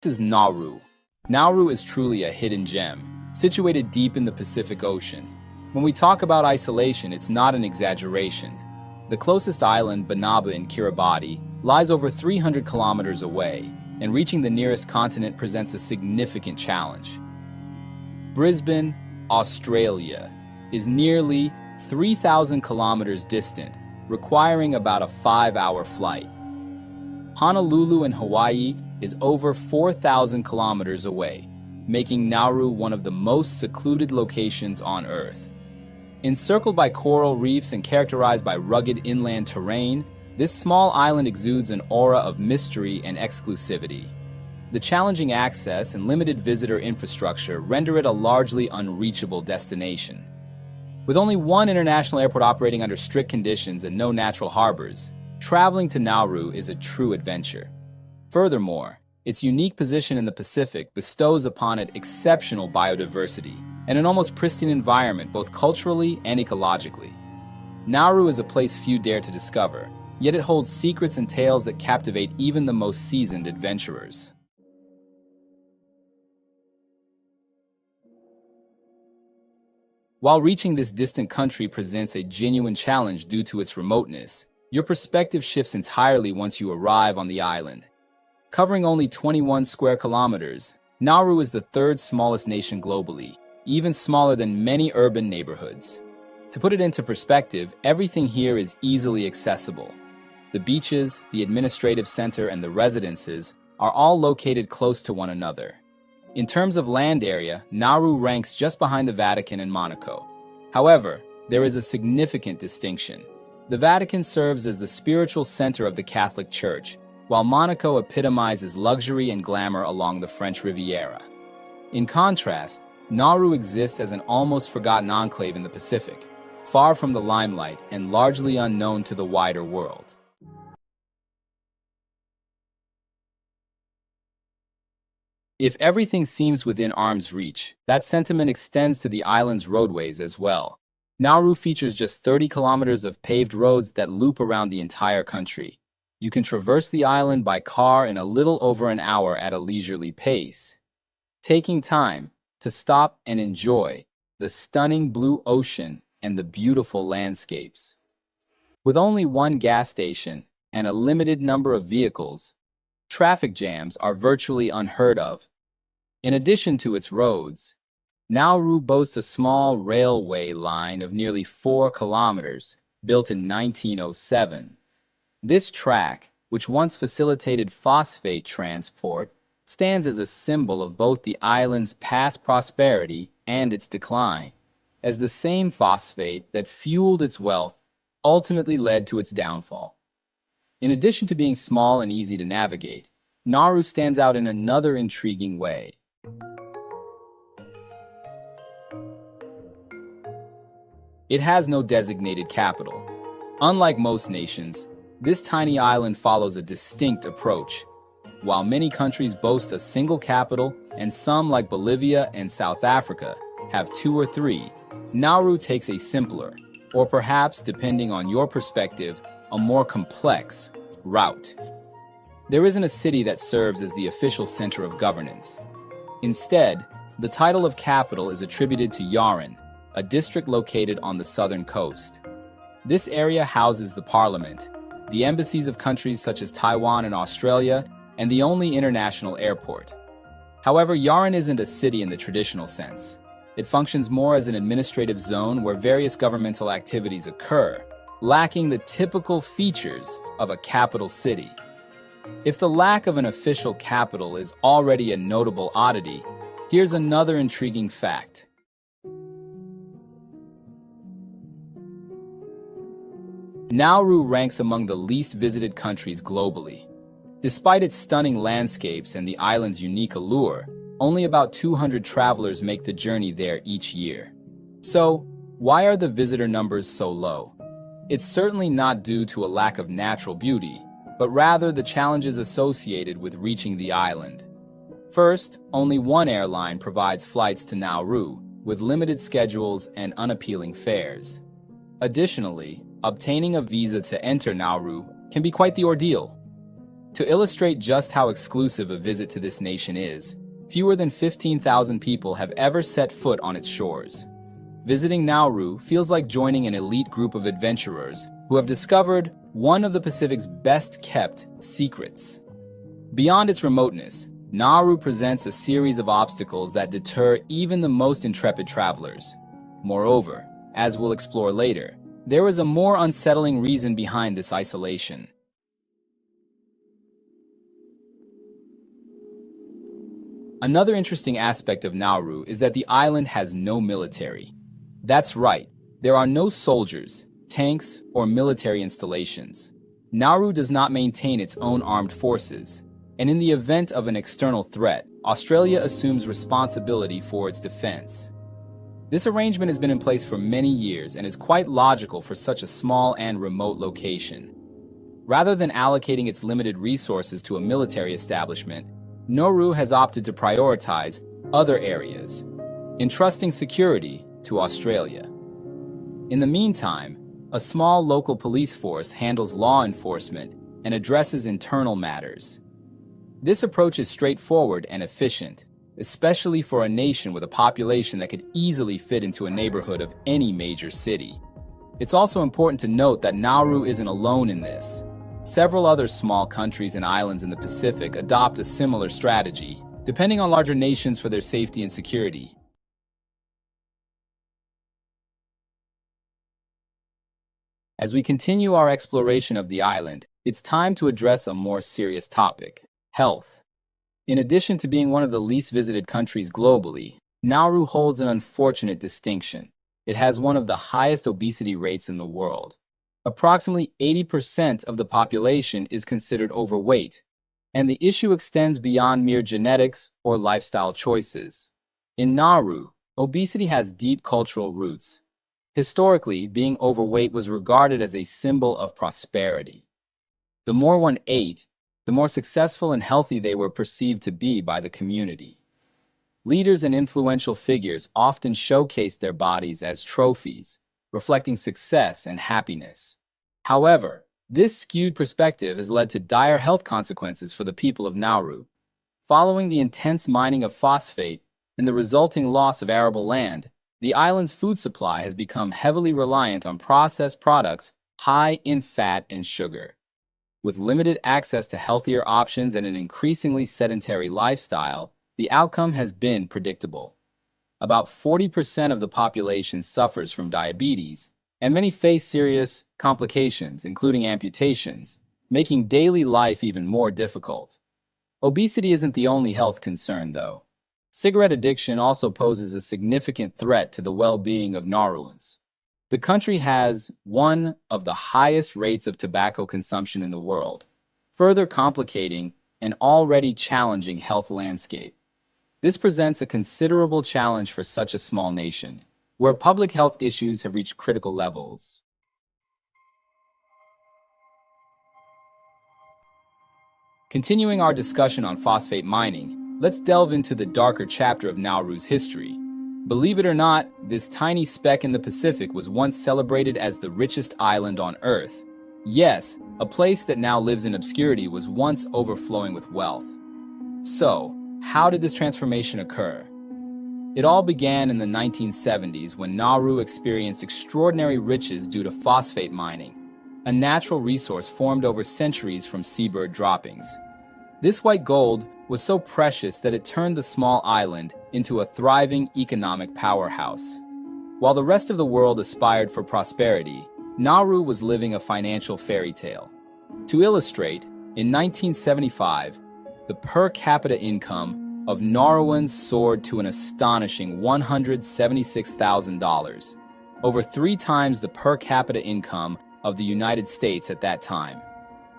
This is Nauru. Nauru is truly a hidden gem, situated deep in the Pacific Ocean. When we talk about isolation, it's not an exaggeration. The closest island, Banaba in Kiribati, lies over 300 kilometers away, and reaching the nearest continent presents a significant challenge. Brisbane, Australia, is nearly 3,000 kilometers distant, requiring about a 5-hour flight. Honolulu in Hawaii is over 4,000 kilometers away, making Nauru one of the most secluded locations on Earth. Encircled by coral reefs and characterized by rugged inland terrain, this small island exudes an aura of mystery and exclusivity. The challenging access and limited visitor infrastructure render it a largely unreachable destination. With only one international airport operating under strict conditions and no natural harbors, traveling to Nauru is a true adventure. Furthermore, its unique position in the Pacific bestows upon it exceptional biodiversity and an almost pristine environment both culturally and ecologically. Nauru is a place few dare to discover, yet it holds secrets and tales that captivate even the most seasoned adventurers. While reaching this distant country presents a genuine challenge due to its remoteness, your perspective shifts entirely once you arrive on the island. Covering only 21 square kilometers, Nauru is the third smallest nation globally, even smaller than many urban neighborhoods. To put it into perspective, everything here is easily accessible. The beaches, the administrative center, and the residences are all located close to one another. In terms of land area, Nauru ranks just behind the Vatican and Monaco. However, there is a significant distinction. The Vatican serves as the spiritual center of the Catholic Church, while Monaco epitomizes luxury and glamour along the French Riviera. In contrast, Nauru exists as an almost forgotten enclave in the Pacific, far from the limelight and largely unknown to the wider world. If everything seems within arm's reach, that sentiment extends to the island's roadways as well. Nauru features just 30 kilometers of paved roads that loop around the entire country. You can traverse the island by car in a little over an hour at a leisurely pace, taking time to stop and enjoy the stunning blue ocean and the beautiful landscapes. With only one gas station and a limited number of vehicles, traffic jams are virtually unheard of. In addition to its roads, Nauru boasts a small railway line of nearly 4 kilometers, built in 1907. This track, which once facilitated phosphate transport, stands as a symbol of both the island's past prosperity and its decline, as the same phosphate that fueled its wealth ultimately led to its downfall. In addition to being small and easy to navigate, Nauru stands out in another intriguing way. It has no designated capital. Unlike most nations, this tiny island follows a distinct approach. While many countries boast a single capital, and some, like Bolivia and South Africa, have 2 or 3, Nauru takes a simpler, or perhaps, depending on your perspective, a more complex route. There isn't a city that serves as the official center of governance. Instead, the title of capital is attributed to Yaren, a district located on the southern coast. This area houses the parliament, the embassies of countries such as Taiwan and Australia, and the only international airport. However, Yaren isn't a city in the traditional sense. It functions more as an administrative zone where various governmental activities occur, lacking the typical features of a capital city. If the lack of an official capital is already a notable oddity, here's another intriguing fact. Nauru ranks among the least visited countries globally. Despite its stunning landscapes and the island's unique allure, only about 200 travelers make the journey there each year. So, why are the visitor numbers so low? It's certainly not due to a lack of natural beauty, but rather the challenges associated with reaching the island. First, only one airline provides flights to Nauru, with limited schedules and unappealing fares. Additionally, obtaining a visa to enter Nauru can be quite the ordeal. To illustrate just how exclusive a visit to this nation is, fewer than 15,000 people have ever set foot on its shores. Visiting Nauru feels like joining an elite group of adventurers who have discovered one of the Pacific's best-kept secrets. Beyond its remoteness, Nauru presents a series of obstacles that deter even the most intrepid travelers. Moreover, as we'll explore later, there is a more unsettling reason behind this isolation. Another interesting aspect of Nauru is that the island has no military. That's right, there are no soldiers, tanks, or military installations. Nauru does not maintain its own armed forces, and in the event of an external threat, Australia assumes responsibility for its defense. This arrangement has been in place for many years and is quite logical for such a small and remote location. Rather than allocating its limited resources to a military establishment, Nauru has opted to prioritize other areas, entrusting security to Australia. In the meantime, a small local police force handles law enforcement and addresses internal matters. This approach is straightforward and efficient, especially for a nation with a population that could easily fit into a neighborhood of any major city. It's also important to note that Nauru isn't alone in this. Several other small countries and islands in the Pacific adopt a similar strategy, depending on larger nations for their safety and security. As we continue our exploration of the island, it's time to address a more serious topic: health. In addition to being one of the least visited countries globally, Nauru holds an unfortunate distinction. It has one of the highest obesity rates in the world. Approximately 80% of the population is considered overweight, and the issue extends beyond mere genetics or lifestyle choices. In Nauru, obesity has deep cultural roots. Historically, being overweight was regarded as a symbol of prosperity. The more one ate, the more successful and healthy they were perceived to be by the community. Leaders and influential figures often showcased their bodies as trophies, reflecting success and happiness. However, this skewed perspective has led to dire health consequences for the people of Nauru. Following the intense mining of phosphate and the resulting loss of arable land, the island's food supply has become heavily reliant on processed products high in fat and sugar. With limited access to healthier options and an increasingly sedentary lifestyle, the outcome has been predictable. About 40% of the population suffers from diabetes, and many face serious complications, including amputations, making daily life even more difficult. Obesity isn't the only health concern, though. Cigarette addiction also poses a significant threat to the well-being of Nauruans. The country has one of the highest rates of tobacco consumption in the world, further complicating an already challenging health landscape. This presents a considerable challenge for such a small nation, where public health issues have reached critical levels. Continuing our discussion on phosphate mining, let's delve into the darker chapter of Nauru's history. Believe it or not, this tiny speck in the Pacific was once celebrated as the richest island on Earth. Yes, a place that now lives in obscurity was once overflowing with wealth. So, how did this transformation occur? It all began in the 1970s when Nauru experienced extraordinary riches due to phosphate mining, a natural resource formed over centuries from seabird droppings. This white gold was so precious that it turned the small island into a thriving economic powerhouse. While the rest of the world aspired for prosperity, Nauru was living a financial fairy tale. To illustrate, in 1975, the per capita income of Nauruans soared to an astonishing $176,000, over 3 times the per capita income of the United States at that time.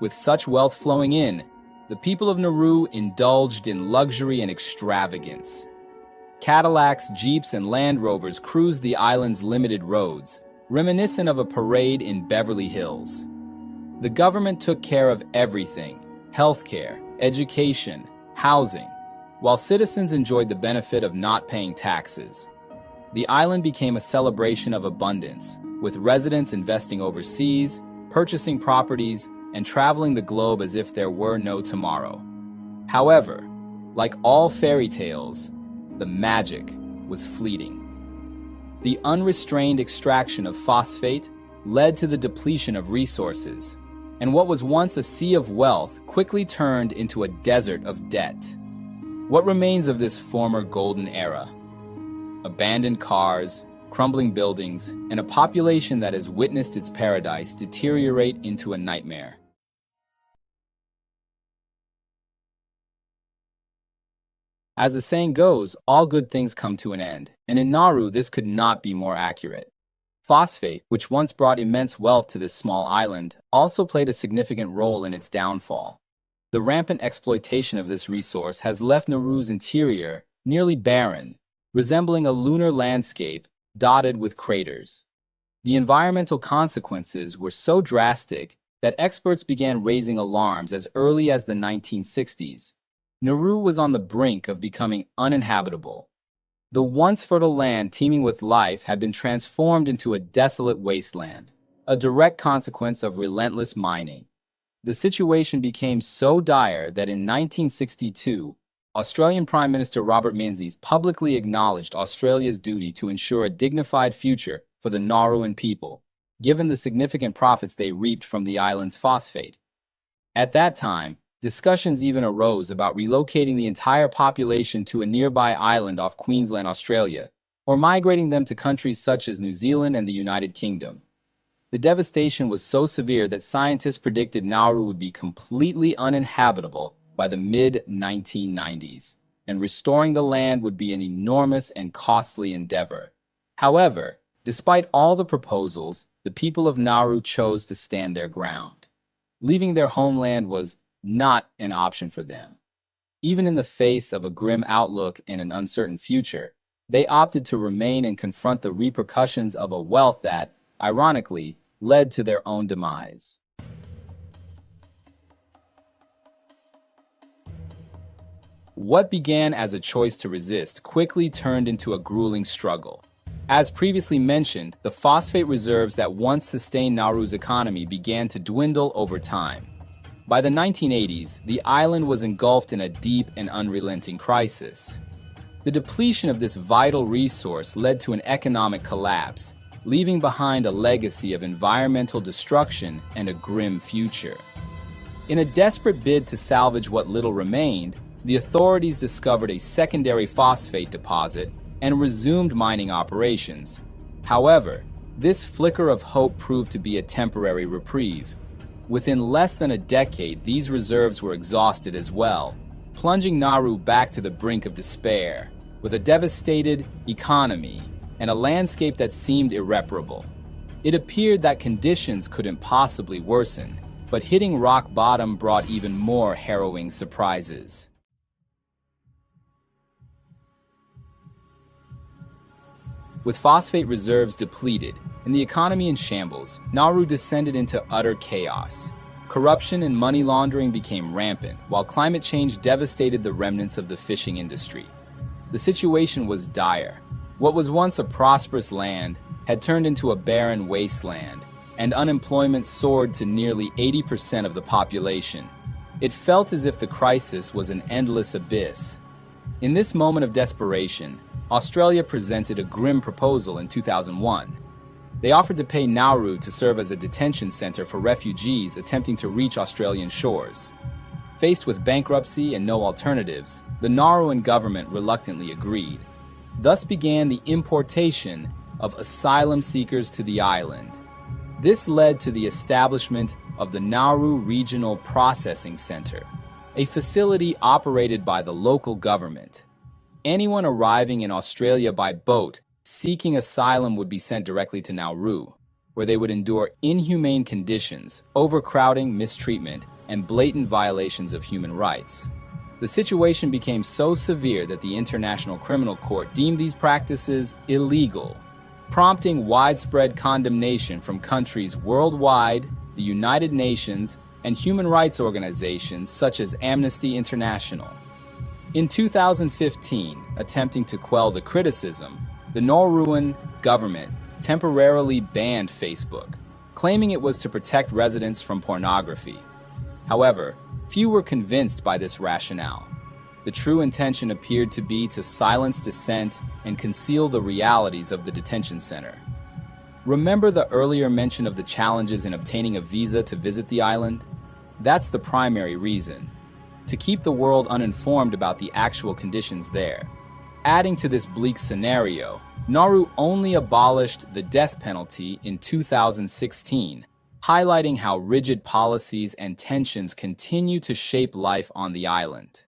With such wealth flowing in, the people of Nauru indulged in luxury and extravagance. Cadillacs, Jeeps, and Land Rovers cruised the island's limited roads, reminiscent of a parade in Beverly Hills. The government took care of everything: healthcare, education, housing, while citizens enjoyed the benefit of not paying taxes. The island became a celebration of abundance, with residents investing overseas, purchasing properties, and traveling the globe as if there were no tomorrow. However, like all fairy tales, the magic was fleeting. The unrestrained extraction of phosphate led to the depletion of resources, and what was once a sea of wealth quickly turned into a desert of debt. What remains of this former golden era? Abandoned cars, crumbling buildings, and a population that has witnessed its paradise deteriorate into a nightmare. As the saying goes, all good things come to an end, and in Nauru this could not be more accurate. Phosphate, which once brought immense wealth to this small island, also played a significant role in its downfall. The rampant exploitation of this resource has left Nauru's interior nearly barren, resembling a lunar landscape dotted with craters. The environmental consequences were so drastic that experts began raising alarms as early as the 1960s. Nauru was on the brink of becoming uninhabitable. The once fertile land teeming with life had been transformed into a desolate wasteland, a direct consequence of relentless mining. The situation became so dire that in 1962, Australian Prime Minister Robert Menzies publicly acknowledged Australia's duty to ensure a dignified future for the Nauruan people, given the significant profits they reaped from the island's phosphate. At that time, discussions even arose about relocating the entire population to a nearby island off Queensland, Australia, or migrating them to countries such as New Zealand and the United Kingdom. The devastation was so severe that scientists predicted Nauru would be completely uninhabitable by the mid-1990s, and restoring the land would be an enormous and costly endeavor. However, despite all the proposals, the people of Nauru chose to stand their ground. Leaving their homeland was not an option for them. Even in the face of a grim outlook and an uncertain future, they opted to remain and confront the repercussions of a wealth that, ironically, led to their own demise. What began as a choice to resist quickly turned into a grueling struggle. As previously mentioned, the phosphate reserves that once sustained Nauru's economy began to dwindle over time. By the 1980s, the island was engulfed in a deep and unrelenting crisis. The depletion of this vital resource led to an economic collapse, leaving behind a legacy of environmental destruction and a grim future. In a desperate bid to salvage what little remained, the authorities discovered a secondary phosphate deposit and resumed mining operations. However, this flicker of hope proved to be a temporary reprieve. Within less than a decade, these reserves were exhausted as well, plunging Nauru back to the brink of despair, with a devastated economy and a landscape that seemed irreparable. It appeared that conditions couldn't possibly worsen, but hitting rock bottom brought even more harrowing surprises. With phosphate reserves depleted and the economy in shambles, Nauru descended into utter chaos. Corruption and money laundering became rampant, while climate change devastated the remnants of the fishing industry. The situation was dire. What was once a prosperous land had turned into a barren wasteland, and unemployment soared to nearly 80% of the population. It felt as if the crisis was an endless abyss. In this moment of desperation, Australia presented a grim proposal in 2001. They offered to pay Nauru to serve as a detention center for refugees attempting to reach Australian shores. Faced with bankruptcy and no alternatives, the Nauruan government reluctantly agreed. Thus began the importation of asylum seekers to the island. This led to the establishment of the Nauru Regional Processing Center, a facility operated by the local government. Anyone arriving in Australia by boat seeking asylum would be sent directly to Nauru, where they would endure inhumane conditions, overcrowding, mistreatment, and blatant violations of human rights. The situation became so severe that the International Criminal Court deemed these practices illegal, prompting widespread condemnation from countries worldwide, the United Nations, and human rights organizations such as Amnesty International. In 2015, attempting to quell the criticism, the Nauruan government temporarily banned Facebook, claiming it was to protect residents from pornography. However, few were convinced by this rationale. The true intention appeared to be to silence dissent and conceal the realities of the detention center. Remember the earlier mention of the challenges in obtaining a visa to visit the island? That's the primary reason: to keep the world uninformed about the actual conditions there. Adding to this bleak scenario, Nauru only abolished the death penalty in 2016, highlighting how rigid policies and tensions continue to shape life on the island.